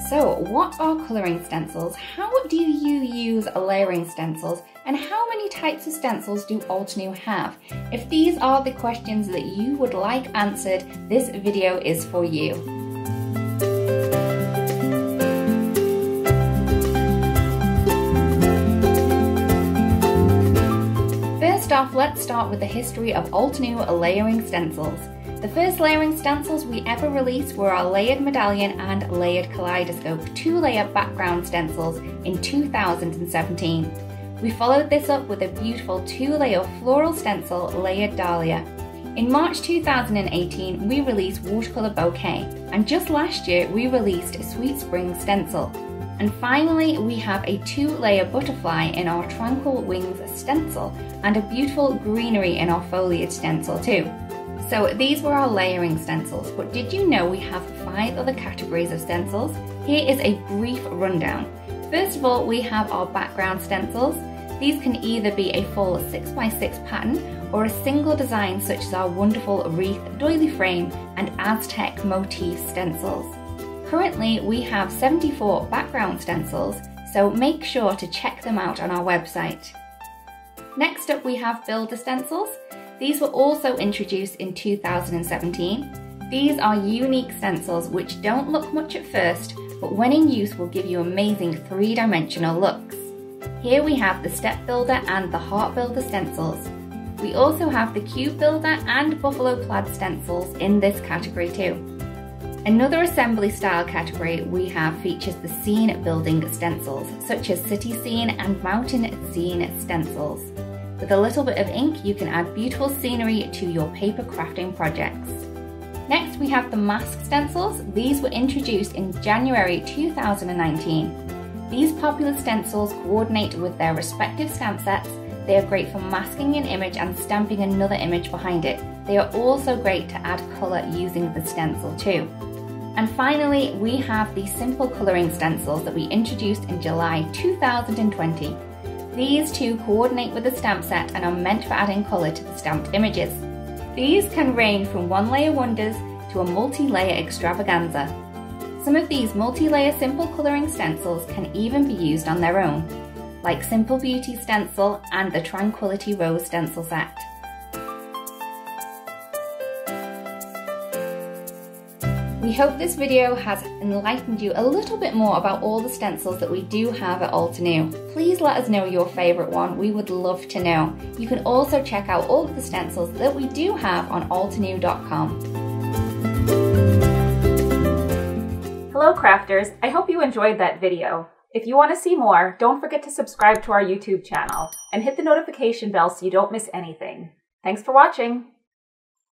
So what are colouring stencils? How do you use layering stencils? And how many types of stencils do Altenew have? If these are the questions that you would like answered, this video is for you. First off, let's start with the history of Altenew layering stencils. The first layering stencils we ever released were our Layered Medallion and Layered Kaleidoscope 2-layer background stencils in 2017. We followed this up with a beautiful 2-layer floral stencil, Layered Dahlia. In March 2018, we released Watercolour Bouquet, and just last year we released Sweet Spring Stencil. And finally, we have a 2-layer butterfly in our Tranquil Wings stencil, and a beautiful greenery in our foliage stencil too. So these were our layering stencils, but did you know we have 5 other categories of stencils? Here is a brief rundown. First of all, we have our background stencils. These can either be a full 6x6 pattern or a single design such as our wonderful wreath, doily frame and Aztec motif stencils. Currently, we have 74 background stencils, so make sure to check them out on our website. Next up, we have builder stencils. These were also introduced in 2017. These are unique stencils which don't look much at first, but when in use will give you amazing 3-dimensional looks. Here we have the Step Builder and the Heart Builder stencils. We also have the Cube Builder and Buffalo Plaid stencils in this category too. Another assembly style category we have features the scene building stencils, such as City Scene and Mountain Scene stencils. With a little bit of ink, you can add beautiful scenery to your paper crafting projects. Next, we have the mask stencils. These were introduced in January 2019. These popular stencils coordinate with their respective stamp sets. They are great for masking an image and stamping another image behind it. They are also great to add colour using the stencil too. And finally, we have the simple colouring stencils that we introduced in July 2020. These two coordinate with the stamp set and are meant for adding colour to the stamped images. These can range from 1-layer wonders to a multi-layer extravaganza. Some of these multi-layer simple colouring stencils can even be used on their own, like Simple Beauty stencil and the Tranquility Rose stencil set. We hope this video has enlightened you a little bit more about all the stencils that we do have at Altenew. Please let us know your favourite one, we would love to know. You can also check out all of the stencils that we do have on altenew.com. Hello crafters, I hope you enjoyed that video. If you want to see more, don't forget to subscribe to our YouTube channel and hit the notification bell so you don't miss anything. Thanks for watching!